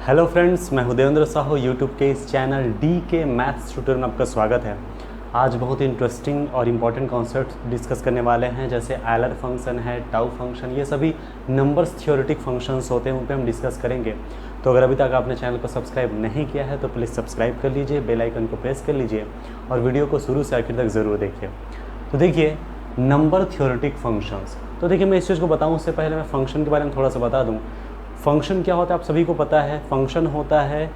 Hello friends, मैं Devendra Sahu YouTube के इस चैनल डी के मैथ्स ट्यूटर में आपका स्वागत है। आज बहुत ही इंटरेस्टिंग और इम्पॉर्टेंट कॉन्सेप्ट डिस्कस करने वाले हैं, जैसे आयलर फंक्शन है, टाउ फंक्शन, ये सभी नंबर्स थ्योरेटिक फंक्शंस होते हैं, उन पर हम डिस्कस करेंगे। तो अगर अभी तक आपने चैनल को सब्सक्राइब नहीं किया है तो प्लीज़ सब्सक्राइब कर लीजिए, बेल आइकन को प्रेस कर लीजिए और वीडियो को शुरू से आखिर तक ज़रूर देखिए। तो देखिए, नंबर थ्योरेटिक फंक्शंस। तो देखिए, मैं इस चीज़ को बताऊँ उससे पहले मैं फंक्शन के बारे में थोड़ा सा बता दूँ। फंक्शन क्या होता है आप सभी को पता है। फंक्शन होता है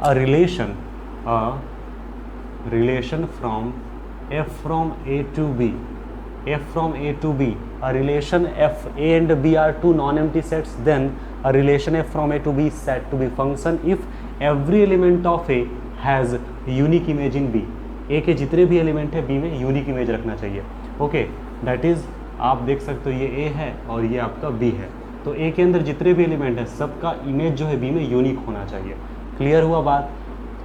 a relation from f from a to b, a relation f a and b are two non-empty sets, then a relation f from a to b is said to be function if every element of a has unique image in b। a के जितने भी element है b में unique image रखना चाहिए। Okay, that is आप देख सकते हो ये a है और ये आपका b है, तो ए के अंदर जितने भी एलिमेंट है सबका इमेज जो है बी में यूनिक होना चाहिए। क्लियर हुआ बात।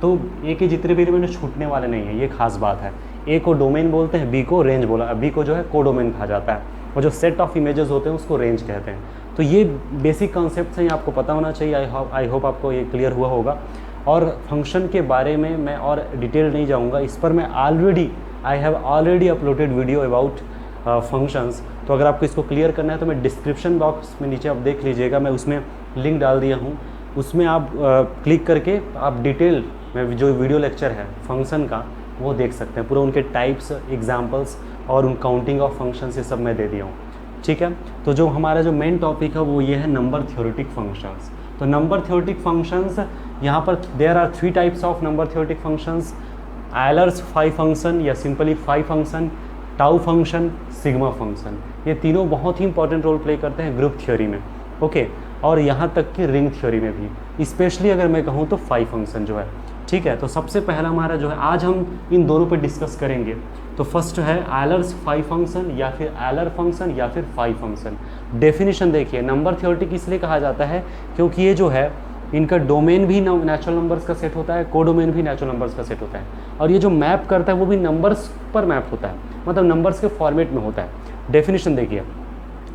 तो ए के जितने भी एलिमेंट छूटने वाले नहीं है, ये खास बात है। ए को डोमेन बोलते हैं, बी को रेंज बोला, बी को जो है कोडोमेन कहा जाता है, और जो सेट ऑफ इमेजेस होते हैं उसको रेंज कहते हैं। तो ये बेसिक कॉन्सेप्ट है, आपको पता होना चाहिए। आई होप आपको ये क्लियर हुआ होगा। और फंक्शन के बारे में मैं और डिटेल नहीं जाऊँगा, इस पर मैं I have already uploaded video about functions. तो अगर आपको इसको क्लियर करना है तो मैं डिस्क्रिप्शन बॉक्स में नीचे आप देख लीजिएगा, मैं उसमें लिंक डाल दिया हूँ, उसमें आप क्लिक करके आप डिटेल में जो वीडियो लेक्चर है फंक्शन का वो देख सकते हैं। पूरा उनके टाइप्स, एग्जांपल्स और उन काउंटिंग ऑफ फंक्शंस ये सब मैं दे दिया हूँ। ठीक है, तो जो हमारा जो मेन टॉपिक है वो ये है नंबर थ्योरेटिक फंक्शंस। तो नंबर थ्योरेटिक फंक्शंस, यहाँ पर there are 3 types of number theoretic functions. Euler's phi function या simply phi function, tau function, sigma function, ये तीनों बहुत ही इंपॉर्टेंट रोल प्ले करते हैं ग्रुप थ्योरी में। ओके, और यहाँ तक कि रिंग थ्योरी में भी, स्पेशली अगर मैं कहूँ तो फाई फंक्शन जो है। ठीक है, तो सबसे पहला हमारा जो है आज हम इन दोनों पे डिस्कस करेंगे। तो फर्स्ट है आयलर्स फाई फंक्शन या फिर आयलर फंक्शन या फिर फाई फंक्शन। डेफिनेशन देखिए, नंबर थ्योरेटिक इसलिए कहा जाता है क्योंकि ये जो है इनका डोमेन भी नेचुरल नंबर्स का सेट होता है, कोडोमेन भी नेचुरल नंबर्स का सेट होता है, और ये जो मैप करता है वो भी नंबर्स पर मैप होता है, मतलब नंबर्स के फॉर्मेट में होता है। डेफिनेशन देखिए,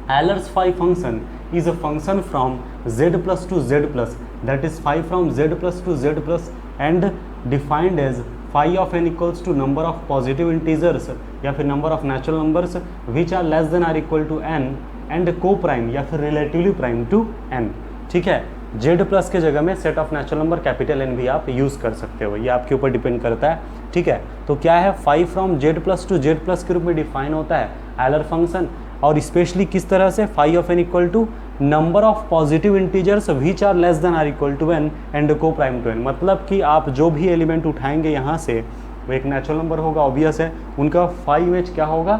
Euler's phi function is a function from z plus to z plus, that is phi from z plus to z plus, and defined as phi of n equals to number of positive integers या फिर number of natural numbers which are less than or equal to n and co-prime या फिर relatively prime to n। ठीक है, z plus के जगह में set of natural number capital n भी आप यूज़ कर सकते हो, ये आपके ऊपर डिपेंड करता है। ठीक है, तो क्या है, phi from z plus to z plus के रूप में डिफाइन होता है आयलर फंक्शन, और स्पेशली किस तरह से, phi of n equal to number of positive integers which are less than or equal to n and coprime to n। मतलब कि आप जो भी एलिमेंट उठाएंगे यहाँ से वो एक नेचुरल नंबर होगा, ऑब्वियस है, उनका फाई इमेज क्या होगा,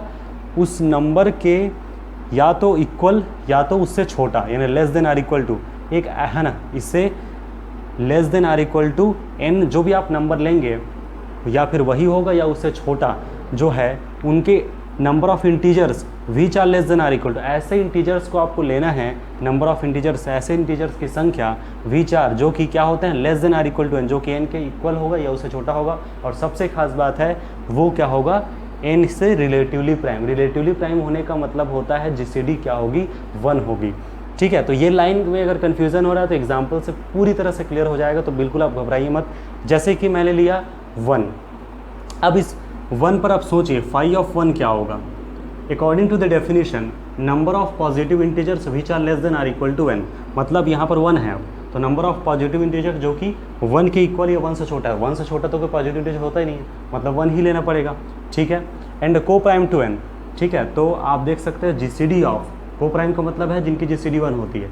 उस नंबर के या तो इक्वल या तो उससे छोटा, यानी less than or equal to, एक है ना, इससे less than or equal to n जो भी आप नंबर लेंगे या फिर वही होगा या उससे छोटा जो है उनके number of integers which are less than or equal to. ऐसे इंटीजर्स को आपको लेना है, नंबर ऑफ इंटीजर्स, ऐसे इंटीजर्स की संख्या विच आर जो कि क्या होते हैं, less than or equal to n, जो कि n के इक्वल होगा या उससे छोटा होगा, और सबसे खास बात है वो क्या होगा, n से रिलेटिवली प्राइम। रिलेटिवली प्राइम होने का मतलब होता है जीसीडी क्या होगी, 1 होगी। ठीक है, तो ये लाइन में अगर कन्फ्यूज़न हो रहा है तो एग्जाम्पल से पूरी तरह से क्लियर हो जाएगा, तो बिल्कुल आप घबराइए मत। जैसे कि मैंने लिया 1, अब इस 1 पर आप सोचिए फाई ऑफ 1 क्या होगा। According to the definition, number of positive integers which are less than or equal to n, मतलब यहाँ पर 1 है, तो नंबर ऑफ पॉजिटिव इंटीजर जो कि 1 के इक्वल या 1 से छोटा है, 1 से छोटा तो कोई पॉजिटिव इंटीजर होता ही नहीं है, मतलब 1 ही लेना पड़ेगा। ठीक है, and coprime to n। ठीक है, तो आप देख सकते हैं जीसीडी ऑफ, को प्राइम का मतलब है जिनकी जीसीडी 1 होती है।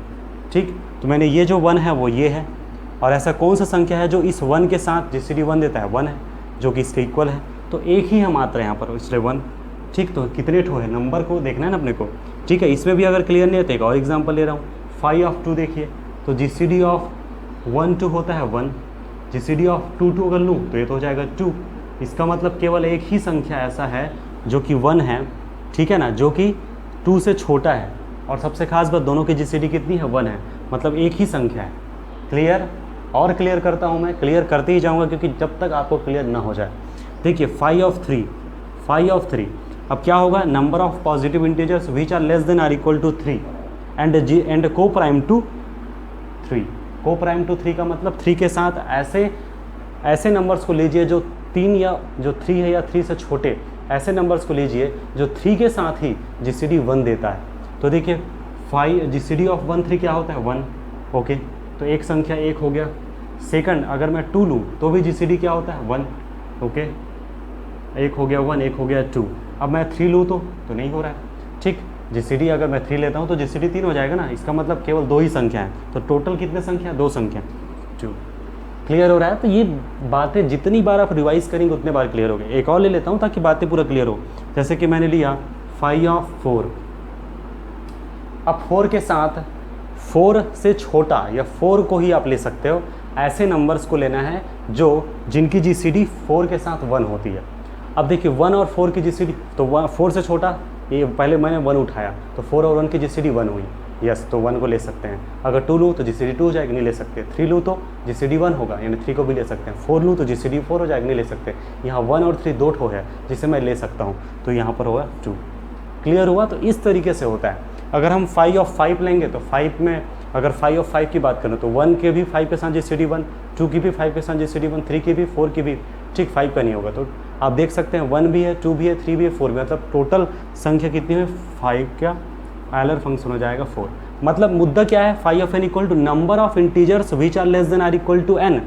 ठीक, तो मैंने ये जो 1 है वो ये है, और ऐसा कौन सा संख्या है जो इस 1 के साथ जीसीडी 1 देता है, 1 है, जो कि इसके इक्वल है, तो एक ही है मात्र यहाँ पर, इसलिए 1। ठीक, तो कितने ठो है, नंबर को देखना है ना अपने को। ठीक है, इसमें भी अगर क्लियर नहीं है तो एक और एग्जांपल ले रहा हूँ, फाई ऑफ 2 देखिए, तो जीसीडी ऑफ 1 2 होता है 1, जीसीडी ऑफ 2 2 अगर लूँ तो ये तो हो जाएगा 2। इसका मतलब केवल एक ही संख्या ऐसा है जो कि 1 है, ठीक है ना, जो कि 2 से छोटा है, और सबसे खास बात दोनों की जीसीडी कितनी है, 1 है, मतलब एक ही संख्या है। क्लियर, और क्लियर करता हूँ मैं, क्लियर करते ही जाऊँगा क्योंकि जब तक आपको क्लियर ना हो जाए। देखिए फाई ऑफ 3, अब क्या होगा, number of positive integers which are less than or equal to 3 and coprime to 3। Coprime to 3 का मतलब 3 के साथ ऐसे नंबर्स को लीजिए जो 3 या जो 3 है या 3 से छोटे ऐसे नंबर्स को लीजिए जो 3 के साथ ही जीसीडी 1 देता है। तो देखिए 5 जीसीडी ऑफ 1 3 क्या होता है 1। ओके, तो एक संख्या 1 हो गया। सेकंड अगर मैं 2 लूँ तो भी जीसीडी क्या होता है 1। ओके, एक हो गया 1, एक हो गया 2। अब मैं 3 लूँ तो नहीं हो रहा है। ठीक, जीसीडी अगर मैं 3 लेता हूँ तो जीसीडी 3 हो जाएगा ना, इसका मतलब केवल 2 ही संख्या है। तो टोटल कितने संख्या, 2 संख्या, 2। क्लियर हो रहा है। तो ये बातें जितनी बार आप रिवाइज करेंगे उतने बार क्लियर हो गए। एक और ले लेता हूँ ताकि बातें पूरा क्लियर हो। जैसे कि मैंने लिया 5 ऑफ 4। अब 4 के साथ 4 से छोटा या 4 को ही आप ले सकते हो, ऐसे नंबर्स को लेना है जिनकी जीसीडी 4 के साथ 1 होती है। अब देखिए 1 और 4 की जीसीडी, तो 4 से छोटा, ये पहले मैंने 1 उठाया तो 4 और 1 की जीसीडी 1 हुई, यस, तो 1 को ले सकते हैं। अगर 2 लूँ तो जीसीडी 2 हो जाएगी, नहीं ले सकते। 3 लूँ तो जीसीडी 1 होगा, यानी 3 को भी ले सकते हैं। 4 लूँ तो जीसीडी 4 हो जाएगी, नहीं ले सकते। यहाँ 1 और 3 दो ठो है जिसे मैं ले सकता हूँ, तो यहाँ पर होगा 2। क्लियर हुआ। तो इस तरीके से होता है। अगर हम 5 ऑफ 5 लेंगे तो 5 में अगर 5 ऑफ 5 की बात करें तो 1 के भी 5 के साथ जीसीडी 1, 2 की भी 5 के साथ जीसीडी 1, 3 की भी, 4 की भी, ठीक, 5 का नहीं होगा। तो आप देख सकते हैं 1 भी है, 2 भी है, 3 भी है, 4 भी है, मतलब टोटल संख्या कितनी है 5 का एलर फंक्शन हो जाएगा 4। मतलब मुद्दा क्या है, phi of n equal to number of integers which are less than or equal to n.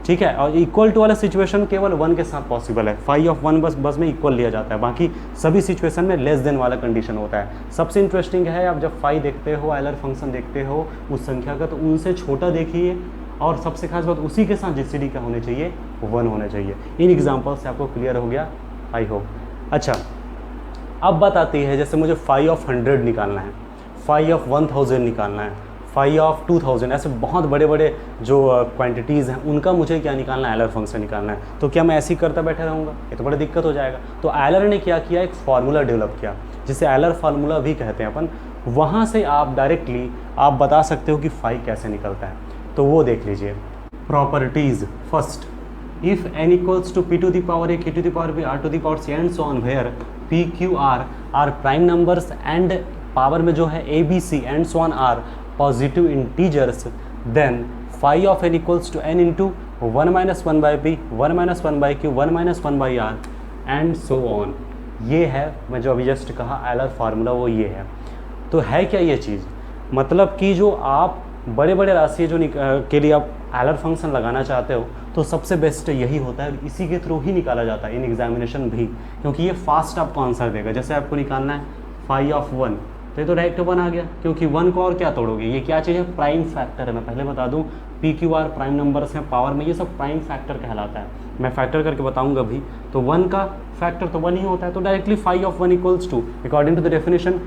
ठीक है, और इक्वल टू वाला सिचुएशन केवल 1 के साथ पॉसिबल है। फाई ऑफ 1 बस में इक्वल लिया जाता है, बाकी सभी सिचुएशन में लेस देन वाला कंडीशन होता है। सबसे इंटरेस्टिंग है आप जब फाई देखते हो, एलर फंक्शन देखते हो उस संख्या का, तो उनसे छोटा देखिए, और सबसे खास बात उसी के साथ जीसीडी का होने चाहिए 1 होना चाहिए। इन एग्जाम्पल से आपको क्लियर हो गया, आई होप। अच्छा, अब बात आती है जैसे मुझे फाई ऑफ 100 निकालना है, फाई ऑफ 1000 निकालना है, फाई ऑफ 2000, ऐसे बहुत बड़े बड़े जो क्वांटिटीज़ हैं उनका मुझे क्या निकालना है, एलर फंक्शन निकालना है। तो क्या मैं ऐसे ही करता बैठा रहूँगा, ये तो बड़ी दिक्कत हो जाएगा। तो एलर ने क्या किया, एक फार्मूला डेवलप किया जिसे एलर फार्मूला भी कहते हैं अपन। वहाँ से आप डायरेक्टली आप बता सकते हो कि फाई कैसे निकलता है। तो वो देख लीजिए, properties. First, if n equals to p to the power a, k to the power b, r to the power c and so on, where p q r are prime numbers and power में जो है a b c and so on are positive integers, then phi of n equals to n into 1 minus 1 by p, 1 minus 1 by q, 1 minus 1 by r and so on. ये है मैं जो अभी just कहा एलर formula, वो ये है। तो है क्या ये चीज़, मतलब कि जो आप बड़े बड़े राशि जो के लिए आप एलर फंक्शन लगाना चाहते हो तो सबसे बेस्ट यही होता है, इसी के थ्रू ही निकाला जाता है इन एग्जामिनेशन भी, क्योंकि ये फास्ट आपको आंसर देगा। जैसे आपको निकालना है फाई ऑफ 1, तो ये तो डायरेक्ट 1 आ गया, क्योंकि 1 को और क्या तोड़ोगे, ये क्या चीज़ है, प्राइम फैक्टर है। मैं पहले बता दूं P Q R prime numbers हैं पावर में, ये सब प्राइम फैक्टर कहलाता है। मैं फैक्टर करके बताऊंगा भी। तो 1 का फैक्टर तो 1 ही होता है, तो directly phi of 1 equals to, according to the definition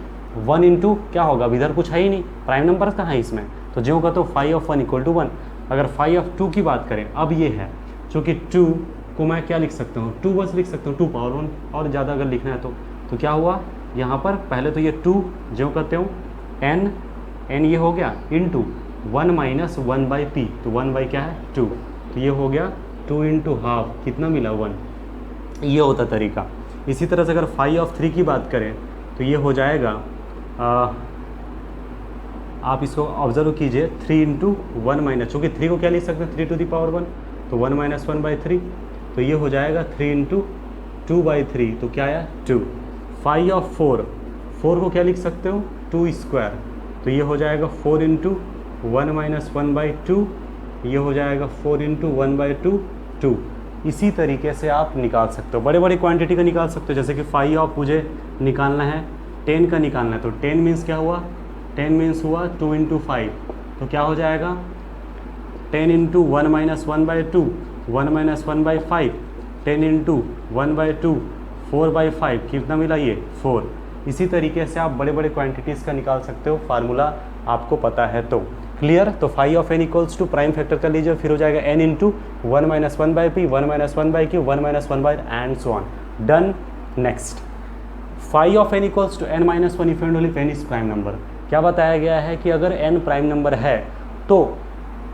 1 into क्या होगा, अब इधर कुछ है ही नहीं, प्राइम नंबर्स कहाँ है इसमें, तो जो का तो फाई ऑफ 1 इक्वल टू 1। अगर फाई ऑफ 2 की बात करें, अब ये है चूँकि 2 को मैं क्या लिख सकता हूँ, 2 बस लिख सकता हूँ, 2 पावर 1, और ज़्यादा अगर लिखना है तो क्या हुआ यहाँ पर, पहले तो ये 2 जो करते हो n ये हो गया इंटू 1 माइनस 1 बाई पी, तो 1 बाई क्या है 2, तो ये हो गया 2 इंटू हाफ, कितना मिला 1। ये होता तरीका। इसी तरह से अगर फाई ऑफ 3 की बात करें तो ये हो जाएगा, आप इसको ऑब्जर्व कीजिए, 3 इंटू 1 माइनस, चूँकि 3 को क्या लिख सकते हैं 3 टू दी पावर 1, तो 1 माइनस 1 बाई 3, तो ये हो जाएगा 3 इंटू 2 बाई 3, तो क्या आया 2। फाई ऑफ 4 को क्या लिख सकते हो 2 स्क्वायर, तो ये हो जाएगा 4 इंटू 1 माइनस 1 बाई 2, ये हो जाएगा 4 इंटू 1 बाई 2। इसी तरीके से आप निकाल सकते हो, बड़े बड़े क्वांटिटी का निकाल सकते हो। जैसे कि फाई ऑफ मुझे निकालना है 10 का निकालना है, तो 10 मीन्स क्या हुआ, 10 मीन्स हुआ 2 इंटू 5, तो क्या हो जाएगा 10 into 1 minus 1 by 2, 1 minus 1 by 5, 10 into 1 by 2, 4 by 5, कितना मिला ये 4। इसी तरीके से आप बड़े बड़े क्वांटिटीज़ का निकाल सकते हो, फार्मूला आपको पता है तो क्लियर। तो phi of n equals to prime factor कर लीजिए, फिर हो जाएगा n into 1 minus 1 by p, 1 minus 1 by q, 1 minus 1 by and so on, done. Next, phi of n equals to n minus 1 if and only if n is prime number. क्या बताया गया है कि अगर n प्राइम नंबर है तो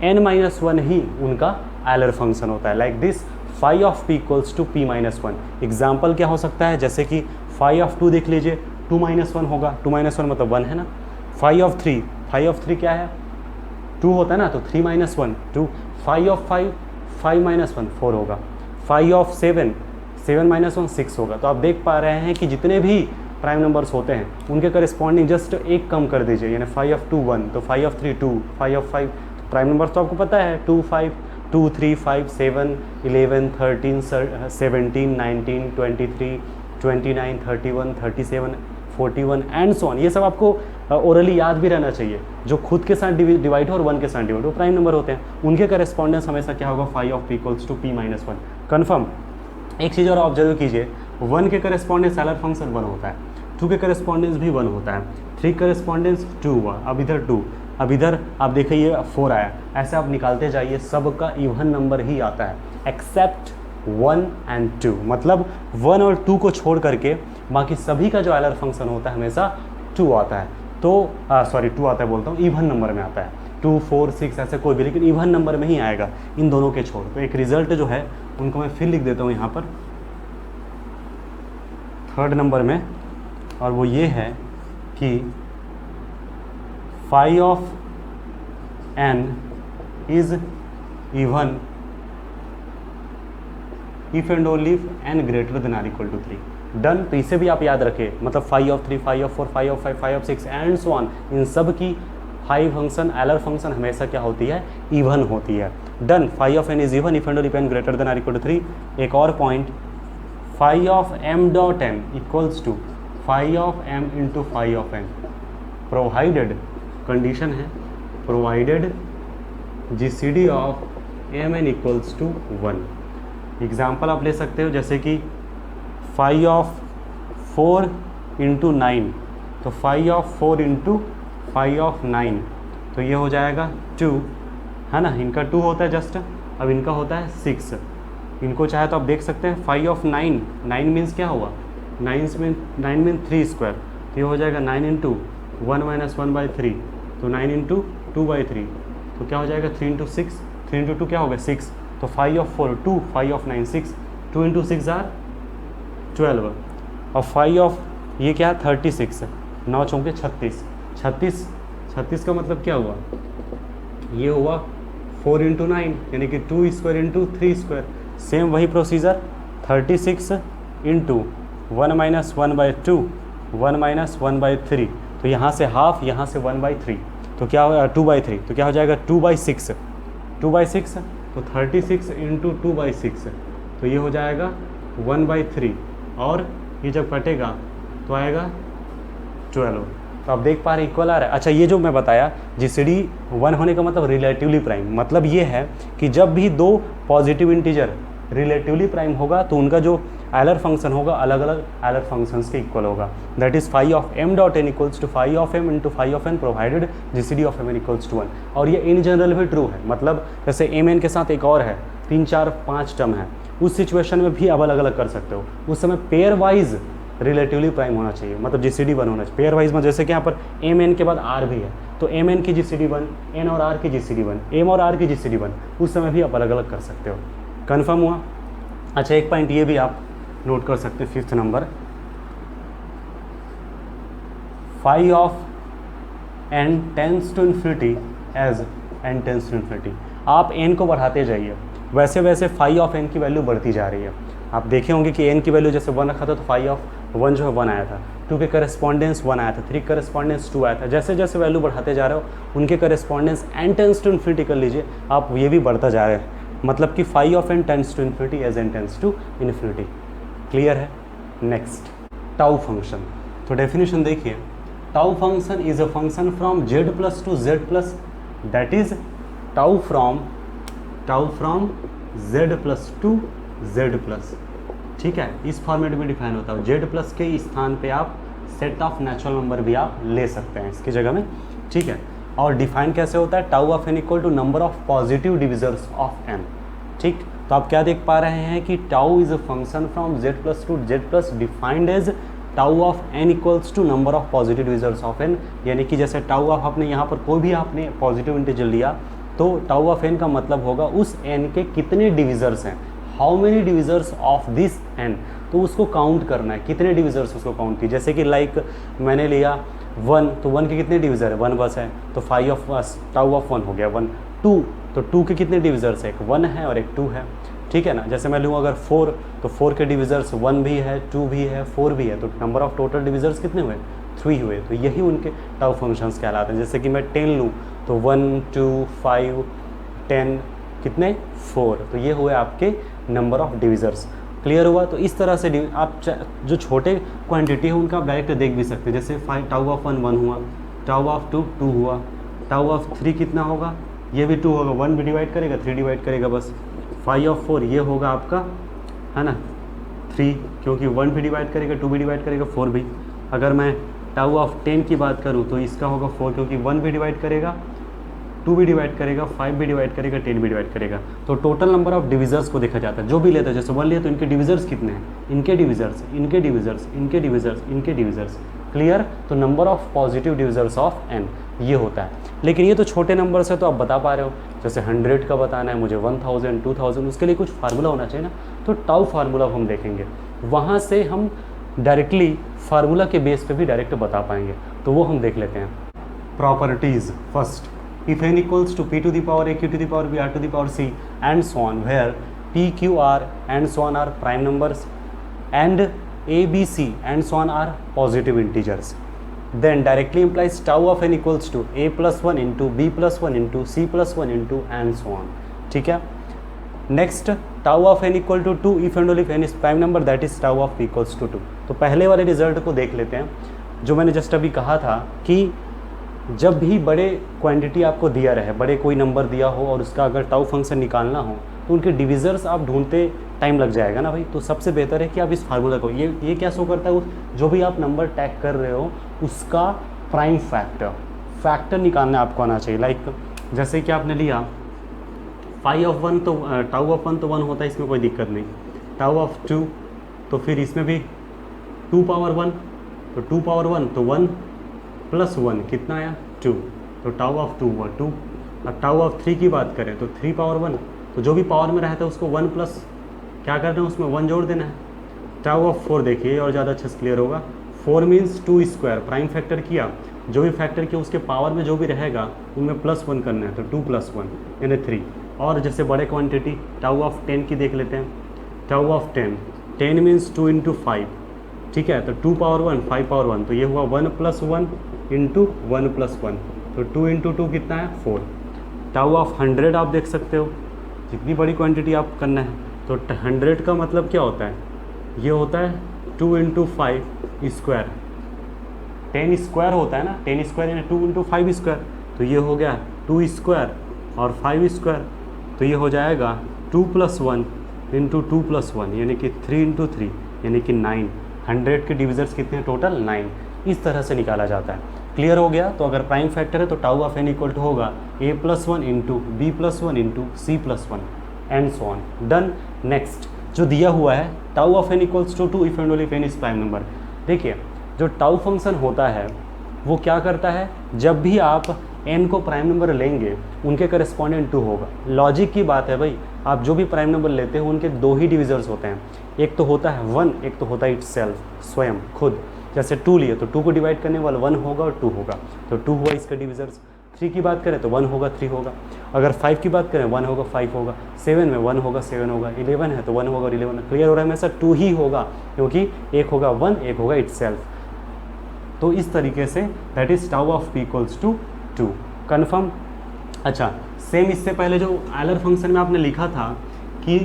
n minus 1 ही उनका एलर function होता है। Like this, phi of p equals to p minus 1। Example क्या हो सकता है, जैसे कि फाई ऑफ 2 देख लीजिए, 2 माइनस 1 होगा, 2 माइनस 1 मतलब 1 है ना। फाई ऑफ 3 क्या है 2 होता है ना, तो 3 - 1 2, 5 ऑफ 5 5 - 1 4 होगा, 5 ऑफ 7 7 - 1 6 होगा। तो आप देख पा रहे हैं कि जितने भी प्राइम नंबर्स होते हैं उनके करस्पॉन्डिंग जस्ट एक कम कर दीजिए, यानी 5 ऑफ 2 1, तो 5 ऑफ 3 2, 5 ऑफ 5 प्राइम नंबर्स तो आपको पता है 2 5 2 3 5 7 11 13 17 19 23 29 31 37 41 एंड सो ऑन। ये सब आपको ओरली याद भी रहना चाहिए। जो खुद के साथ डिवाइड हो और 1 के साथ डिवाइड हो, प्राइम नंबर होते हैं, उनके करस्पॉन्डेंस हमेशा क्या होगा, 5 of p equals to p - 1 confirm. एक चीज़ और ऑब्जर्व कीजिए, 1 के करस्पॉन्डेंस स्केलर फंक्शन 1 होता है, 2 के करस्पॉन्डेंस भी 1 होता है, 3 करस्पॉन्डेंस 2 हुआ, अब इधर 2, अब इधर आप देखिए ये 4 आया। ऐसे आप निकालते जाइए, सबका इवन नंबर ही आता है एक्सेप्ट 1 एंड 2, मतलब 1 और 2 को छोड़ करके बाकी सभी का जो एलर फंक्शन होता है हमेशा 2 आता है। तो सॉरी 2 आता है बोलता हूँ, इवन नंबर में आता है, 2 4 6 ऐसे कोई भी, लेकिन इवन नंबर में ही आएगा इन दोनों के छोड़। तो एक रिजल्ट जो है उनको मैं फिर लिख देता हूँ यहाँ पर 3rd नंबर में, और वो ये है कि phi of n is even if and only if n greater than or equal to 3। Done. तो इसे भी आप याद रखें, मतलब 5 of 3 5 of 4 5 of 5 5 of 6 and so on, इन सब की फाइव फंक्शन एलर फंक्शन हमेशा क्या होती है, इवन होती है। Done. phi of n is even if and only if n greater than or equal to 3। एक और point, phi of m dot n equals to phi of m into phi of n, provided, condition है provided GCD of mn equals to 1। Example आप ले सकते हो, जैसे कि phi of 4 into 9, तो phi of 4 into phi of 9, तो ये हो जाएगा 2, है ना, इनका 2 होता है जस्ट, अब इनका होता है 6। इनको चाहे तो आप देख सकते हैं phi of 9, 9 मीन्स क्या हुआ, 9 मीन 3 स्क्वायर, तो ये हो जाएगा 9 इंटू 1 माइनस 1/3, तो 9 इंटू 2/3, तो क्या हो जाएगा 3 इंटू 6, 3 इंटू 2 क्या होगा 6, तो phi of 4 2, phi of 9 6, 2 into 6 are 12, और phi of ये क्या 36, 9 चौके 36, 36 का मतलब क्या हुआ, ये हुआ 4 इंटू 9, यानी कि 2 स्क्वायर इंटू 3 स्क्वायर। सेम वही प्रोसीजर, 36 इंटू 1 माइनस 1/2, 1 माइनस 1/3, तो यहाँ से हाफ, यहाँ से 1/3, तो क्या हो 2/3, तो क्या हो जाएगा 2/6, 2/6, तो 36 इंटू 2/6, तो ये हो जाएगा 1/3, और ये जब कटेगा तो आएगा 12। तो आप देख पा रहे इक्वल आ रहा है। अच्छा, ये जो मैं बताया GCD 1 होने का मतलब रिलेटिवली प्राइम, मतलब ये है कि जब भी दो पॉजिटिव इंटीजर रिलेटिवली प्राइम होगा तो उनका जो एलर फंक्शन होगा अलग अलग एलर फंक्शंस के इक्वल होगा। That is phi of m dot n equals to phi of m into phi of n provided GCD of m n equals to 1। और ये इन जनरल भी ट्रू है, मतलब जैसे mn के साथ एक और है, 3 4 5 टर्म है, उस सिचुएशन में भी आप अलग अलग कर सकते हो। उस समय पेयर वाइज रिलेटिवली प्राइम होना चाहिए, मतलब GCD 1 होना चाहिए पेयर वाइज में। जैसे कि यहाँ पर mn के बाद r भी है, तो mn की GCD 1, n और r की GCD 1, m और r की GCD 1, उस समय भी आप अलग अलग कर सकते हो। कन्फर्म हुआ? अच्छा, एक पॉइंट ये भी आप नोट कर सकते हैं, 5th number, phi of n tends to infinity as n tends to infinity. आप n को बढ़ाते जाइए, वैसे वैसे phi ऑफ n की वैल्यू बढ़ती जा रही है। आप देखे होंगे कि n की वैल्यू जैसे 1 रखा था तो phi ऑफ 1 जो है 1 आया था, 2 के करस्पॉन्डेंस 1 आया था, 3 के करस्पॉन्डेंस 2 आया था। जैसे जैसे वैल्यू बढ़ाते जा रहे हो उनके correspondence n tends to infinity कर लीजिए, आप ये भी बढ़ता जा रहे हैं, मतलब कि phi of n tends to infinity as n tends to infinity. Clear है? Next, tau function. तो डेफिनेशन देखिए, tau function is a function from z plus to z plus, that is tau from z plus to z plus. ठीक है, इस format में define होता है। z plus के स्थान पे आप सेट ऑफ नेचुरल नंबर भी आप ले सकते हैं इसकी जगह में। ठीक है, और डिफाइन कैसे होता है, tau of n equal to number of positive divisors of n। ठीक, तो आप क्या देख पा रहे हैं कि tau is a function from z plus to z plus defined as tau of n equals to number of positive divisors of n। यानी कि जैसे टाउ ऑफ आपने यहाँ पर कोई भी आपने पॉजिटिव इंटीजर लिया तो टाउ ऑफ n का मतलब होगा उस n के कितने डिविजर्स हैं, how many divisors of this n, तो उसको काउंट करना है, कितने डिविजर्स उसको काउंट की। जैसे कि लाइक मैंने लिया 1, तो 1 के कितने डिविज़र है, 1 बस है, तो फाई ऑफ टाउ ऑफ 1 हो गया 1। 2, तो 2 के कितने डिविज़र्स है, एक 1 है और एक 2 है, ठीक है ना। जैसे मैं लूँ अगर 4, तो 4 के डिविज़र्स 1 भी है, 2 भी है, 4 भी है, तो नंबर ऑफ टोटल डिविज़र्स कितने हुए, 3 हुए। तो यही उनके टाउ फंक्शंस कहलाते हैं। जैसे कि मैं 10 लूँ तो 1 2 5 10 कितने 4, तो ये हुए आपके नंबर ऑफ डिविज़र्स। क्लियर हुआ। तो इस तरह से आप जो छोटे क्वांटिटी है उनका आप डायरेक्ट देख भी सकते हैं। जैसे टाउ ऑफ 1 1 हुआ, टाउ ऑफ 2 2 हुआ, टाउ ऑफ 3 कितना होगा, ये भी 2 होगा, 1 भी डिवाइड करेगा 3 डिवाइड करेगा बस। फाई ऑफ 4 ये होगा आपका, है ना 3, क्योंकि 1 भी डिवाइड करेगा 2 भी डिवाइड करेगा 4 भी। अगर मैं टाउ ऑफ 10 की बात करूँ तो इसका होगा 4, क्योंकि 1 भी डिवाइड करेगा 2 भी डिवाइड करेगा 5 भी डिवाइड करेगा 10 भी डिवाइड करेगा। तो टोटल नंबर ऑफ डिविज़र्स को देखा जाता है। जो भी लेता है, जैसे 1 लिया तो इनके डिविज़र्स कितने हैं, इनके डिविज़र्स, इनके डिविज़र्स, इनके डिविज़र्स, इनके डिविज़र्स। क्लियर। तो number of positive divisors of n ये होता है। लेकिन ये तो छोटे नंबर्स है तो आप बता पा रहे हो। जैसे 100 का बताना है मुझे, 1000 2000, उसके लिए कुछ फार्मूला होना चाहिए ना, तो टाउ फार्मूला हम देखेंगे, वहाँ से हम डायरेक्टली फार्मूला के बेस पे भी डायरेक्ट बता पाएंगे। तो वो हम देख लेते हैं। Properties first, if n equals to p to the power a q to the power b r to the power c and so on, where p q r and so on are prime numbers and a b c and so on are positive integers, then directly implies tau of n equals to a plus 1 into b plus 1 into c plus 1 into and so on। ठीक है। Next, tau of n equal to 2 if and only if n is prime number, that is tau of p equals to 2। तो पहले वाले result को देख लेते हैं, जो मैंने जस्ट अभी कहा था कि जब भी बड़े क्वांटिटी आपको दिया रहे, बड़े कोई नंबर दिया हो और उसका अगर टाउ फंक्शन निकालना हो तो उनके डिविज़र्स आप ढूंढते टाइम लग जाएगा ना भाई। तो सबसे बेहतर है कि आप इस फार्मूला को, ये क्या शो करता है, जो भी आप नंबर टैग कर रहे हो उसका प्राइम फैक्टर निकालना आपको आना चाहिए। लाइक जैसे कि आपने लिया फाई ऑफ 1, तो टाउ ऑफ 1 तो 1 होता है, इसमें कोई दिक्कत नहीं। टाउ ऑफ 2, तो फिर इसमें भी 2 पावर 1, तो 2 पावर 1 तो 1 प्लस 1 कितना आया 2, तो टाउ ऑफ 2 हुआ 2। अब टाउ ऑफ 3 की बात करें तो 3 पावर 1, तो जो भी पावर में रहता है उसको 1 प्लस क्या करना है, उसमें 1 जोड़ देना है। टाउ ऑफ 4 देखिए और ज़्यादा अच्छे से क्लियर होगा, 4 मीन्स 2 स्क्वायर, प्राइम फैक्टर किया, जो भी फैक्टर किया उसके पावर में जो भी रहेगा उनमें प्लस 1 करना है, तो 2 प्लस 1 यानी 3। और जैसे बड़े क्वान्टिटी टाउ ऑफ 10 की देख लेते हैं। टाउ ऑफ 10 मीन्स 2 इंटू 5, ठीक है, तो 2 पावर 1 5 पावर 1, तो ये हुआ 1 प्लस 1 इंटू 1 प्लस 1, तो 2 इंटू 2 कितना है 4। टाउ ऑफ 100 आप देख सकते हो, जितनी बड़ी क्वांटिटी आप करना है, तो 100 का मतलब क्या होता है, ये होता है 2 इंटू 5 स्क्वायर, 10 स्क्वायर होता है ना, 10 स्क्वायर यानी 2 इंटू 5 स्क्वायर, तो ये हो गया 2 स्क्वायर और 5 स्क्वायर, तो ये हो जाएगा 2 प्लस 1 इंटू 2 प्लस 1 यानी कि 3 इंटू 3 यानी कि 9। 100 के डिविज़र्स कितने हैं टोटल 9। इस तरह से निकाला जाता है। क्लियर हो गया। तो अगर प्राइम फैक्टर है तो tau of n equal to होगा a plus 1 into B plus 1 into C plus 1 and so on. Done. Next जो दिया हुआ है tau of n equals to 2 if and only if n is prime number. देखिए जो tau function होता है वो क्या करता है, जब भी आप n को प्राइम नंबर लेंगे उनके करस्पॉन्डेंट 2 होगा। लॉजिक की बात है भाई, आप जो भी प्राइम नंबर लेते हो उनके 2 ही डिविज़र्स होते हैं, एक तो होता है 1, एक तो होता है इटसेल्फ स्वयं खुद। जैसे 2 लिए तो 2 को डिवाइड करने वाला 1 होगा और 2 होगा, तो 2 हुआ इसका डिविज़र्स। 3 की बात करें तो 1 होगा 3 होगा, अगर 5 की बात करें 1 होगा 5 होगा, 7 में 1 होगा 7 होगा, 11 है तो 1 होगा और 11। क्लियर हो रहा है, हमेशा 2 ही होगा क्योंकि एक होगा 1 एक होगा इटसेल्फ। तो इस तरीके से that is tau of p equals to 2। Confirm. अच्छा सेम इससे पहले जो एलर फंक्शन में आपने लिखा था कि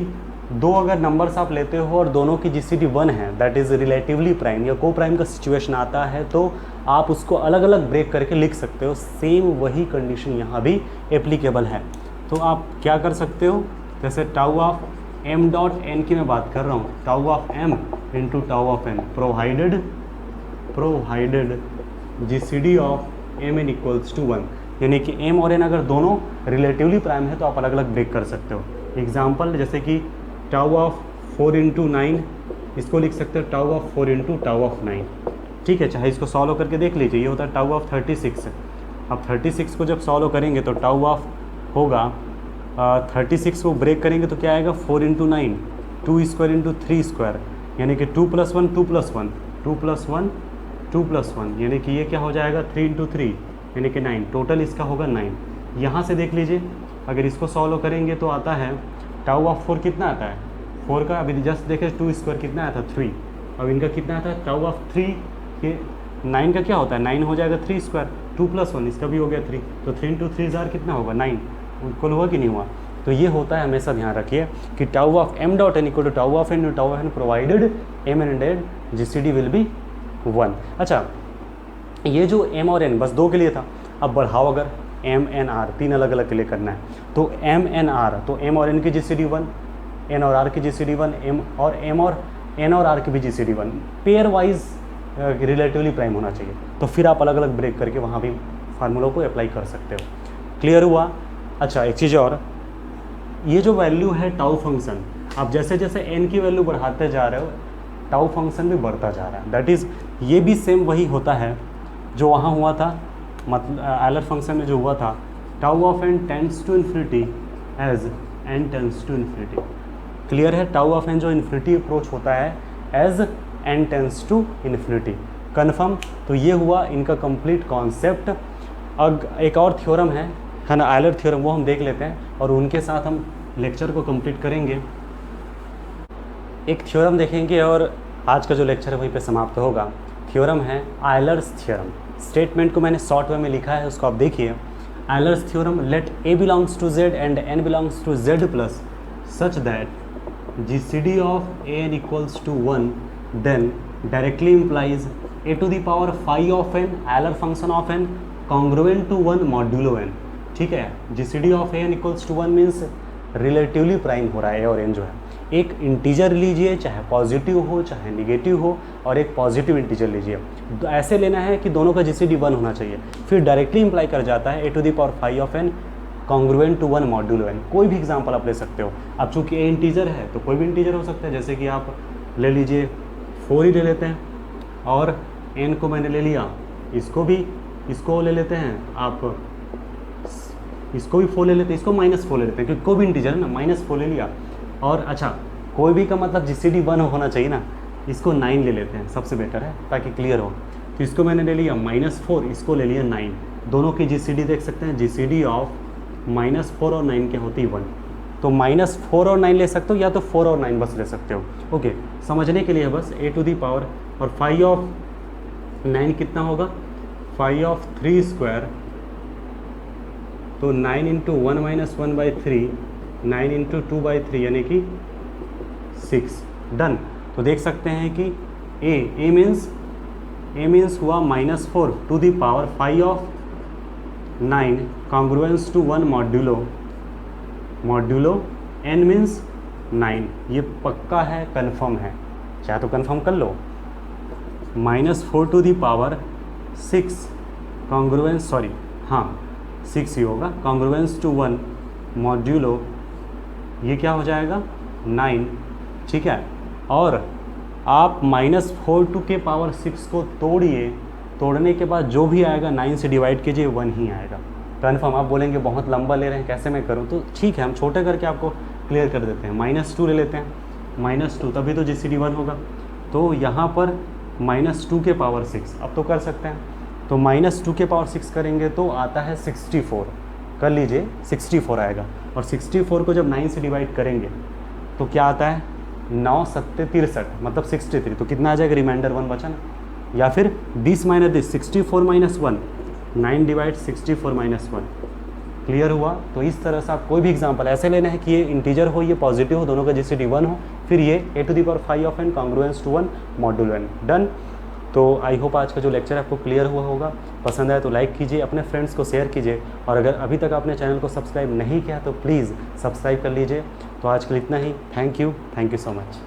2 अगर नंबर्स आप लेते हो और दोनों की जीसीडी 1 है दैट इज़ रिलेटिवली प्राइम या को प्राइम का सिचुएशन आता है तो आप उसको अलग अलग ब्रेक करके लिख सकते हो। सेम वही कंडीशन यहाँ भी एप्लीकेबल है। तो आप क्या कर सकते हो, जैसे tau of m dot n की मैं बात कर रहा हूँ, tau of m into tau of n provided GCD of m n equals to 1, यानी कि m और n अगर दोनों रिलेटिवली प्राइम है तो आप अलग अलग ब्रेक कर सकते हो। एग्जाम्पल जैसे कि टाउ ऑफ 4 इंटू 9, इसको लिख सकते हो tau of 4 into tau of 9। ठीक है, चाहे इसको सॉल्व करके देख लीजिए, ये होता है टाउ ऑफ 36। अब 36 को जब सॉल्व करेंगे तो टाउ ऑफ होगा 36 को ब्रेक करेंगे तो क्या आएगा 4 इंटू 9, 2 स्क्वायर इंटू 3 स्क्वायर, यानी कि 2 प्लस 1 2 प्लस 1 2 प्लस 1 2 + 1 यानी कि ये क्या हो जाएगा 3 × 3 यानी कि 9, टोटल इसका होगा 9। यहाँ से देख लीजिए, अगर इसको सॉल्व करेंगे तो आता है टाउ ऑफ 4 कितना आता है, 4 का अभी जस्ट देखें 2² कितना आया था 3, अब इनका कितना आता है टाउ ऑफ 3 के 9 का क्या होता है 9 हो जाएगा 3², 2 + 1 इसका भी हो गया 3, तो 3 × 3 कितना होगा 9, इक्वल हुआ कि नहीं हुआ। तो ये होता है, हमेशा ध्यान रखिए कि tau of m.n equal to tau of n tau of n provided m and n GCD will be 1। अच्छा, ये जो m और n बस 2 के लिए था, अब बढ़ाओ अगर m n r 3 अलग अलग के लिए करना है तो m n r, तो m और n की GCD 1, n और r की GCD 1, m और n और r की भी GCD 1, pair wise relatively prime होना चाहिए। तो फिर आप अलग अलग ब्रेक करके वहाँ भी फार्मूलों को अप्लाई कर सकते हो। क्लियर हुआ। अच्छा, एक चीज़ और, ये जो वैल्यू है टाउ फंक्शन, आप जैसे जैसे n की वैल्यू बढ़ाते जा रहे हो टाउ फंक्शन भी बढ़ता जा रहा है। दैट इज़ ये भी सेम वही होता है जो वहाँ हुआ था, मतलब आयलर फंक्शन में जो हुआ था, tau of n tends to infinity as n tends to infinity. Clear है, टाउ ऑफ n जो इन्फिनिटी अप्रोच होता है as n tends to infinity. Confirm. तो ये हुआ इनका कंप्लीट कॉन्सेप्ट। अब एक और थ्योरम है ना, आयलर थ्योरम, वो हम देख लेते हैं और उनके साथ हम लेक्चर को कंप्लीट करेंगे। एक थ्योरम देखेंगे और आज का जो लेक्चर है वहीं पे समाप्त होगा। थ्योरम है आयलर्स थ्योरम। स्टेटमेंट को मैंने शॉर्ट वे में लिखा है, उसको आप देखिए। Euler's theorem, let a belongs to z and n belongs to z plus such that GCD of an equals to 1 then directly implies a to the power phi of n Euler function of n congruent to 1 modulo n। ठीक है, GCD of an equals to 1 means relatively prime हो रहा है, a और n जो है। एक integer लीजिए, चाहे पॉजिटिव हो चाहे निगेटिव हो, और एक पॉजिटिव इंटीजर लीजिए। ऐसे लेना है कि दोनों का GCD 1 होना चाहिए, फिर डायरेक्टली इंप्लाई कर जाता है a to the power phi of n congruent to 1 modulo n। कोई भी एग्जांपल आप ले सकते हो। अब चूंकि a इंटीजर है तो कोई भी इंटीजर हो सकता है, जैसे कि आप ले लीजिए 4 ही ले लेते हैं, और n को मैंने ले लिया, इसको ले लेते हैं आप, इसको भी 4 ले लेते हैं, इसको -4 ले लेते हैं, क्योंकि कोई भी इंटीजर है ना, -4 ले लिया। और अच्छा, कोई भी का मतलब GCD 1 होना चाहिए ना, इसको 9 ले लेते हैं, सबसे बेटर है ताकि क्लियर हो। तो इसको मैंने ले लिया -4, इसको ले लिया 9, दोनों की GCD देख सकते हैं। GCD ऑफ -4 और 9 क्या होती है 1, तो -4 और 9 ले सकते हो, या तो 4 और 9 बस ले सकते हो। ओके, समझने के लिए बस a टू दी पावर, और phi ऑफ 9 कितना होगा, phi ऑफ 3², तो 9 × 1 - 1/3, 9 × 2/3 यानी कि 6। डन। तो देख सकते हैं कि a मीन्स हुआ -4 to the power phi of 9 congruence to 1 modulo n means 9। ये पक्का है, कंफर्म है, चाहे तो कंफर्म कर लो। -4 to the power 6 congruence, sorry हाँ 6 ही होगा, कॉन्ग्रुएंस टू 1 मॉड्यूलो, ये क्या हो जाएगा 9। ठीक है, और आप -4 के पावर 6 को तोड़िए, तोड़ने के बाद जो भी आएगा 9 से डिवाइड कीजिए, 1 ही आएगा। कन्फर्म। आप बोलेंगे बहुत लंबा ले रहे हैं, कैसे मैं करूं, तो ठीक है हम छोटे करके आपको क्लियर कर देते हैं। -2 ले लेते हैं, -2 तभी तो GCD 1 होगा। तो यहाँ पर -2 के पावर 6 अब तो कर सकते हैं, तो -2 के पावर 6 करेंगे तो आता है 64, कर लीजिए 64 आएगा। और 64 को जब 9 से डिवाइड करेंगे तो क्या आता है 9 × 7 = 63, मतलब 63, तो कितना आ जाएगा, रिमाइंडर 1 बचा ना, या फिर 20 - 10 64 - 1, 9 डिवाइड 64 - 1। क्लियर हुआ। तो इस तरह से आप कोई भी एग्जांपल ऐसे लेना है कि ये इंटीजर हो, ये पॉजिटिव हो, दोनों का GCD 1 हो, फिर ये a to the power phi of n congruence to 1 modulo n। Done. तो आई होप आज का जो लेक्चर है आपको क्लियर हुआ होगा। पसंद आया तो लाइक कीजिए, अपने फ्रेंड्स को शेयर कीजिए, और अगर अभी तक आपने चैनल को सब्सक्राइब नहीं किया तो प्लीज़ सब्सक्राइब कर लीजिए। तो आज के लिए इतना ही। Thank you so much.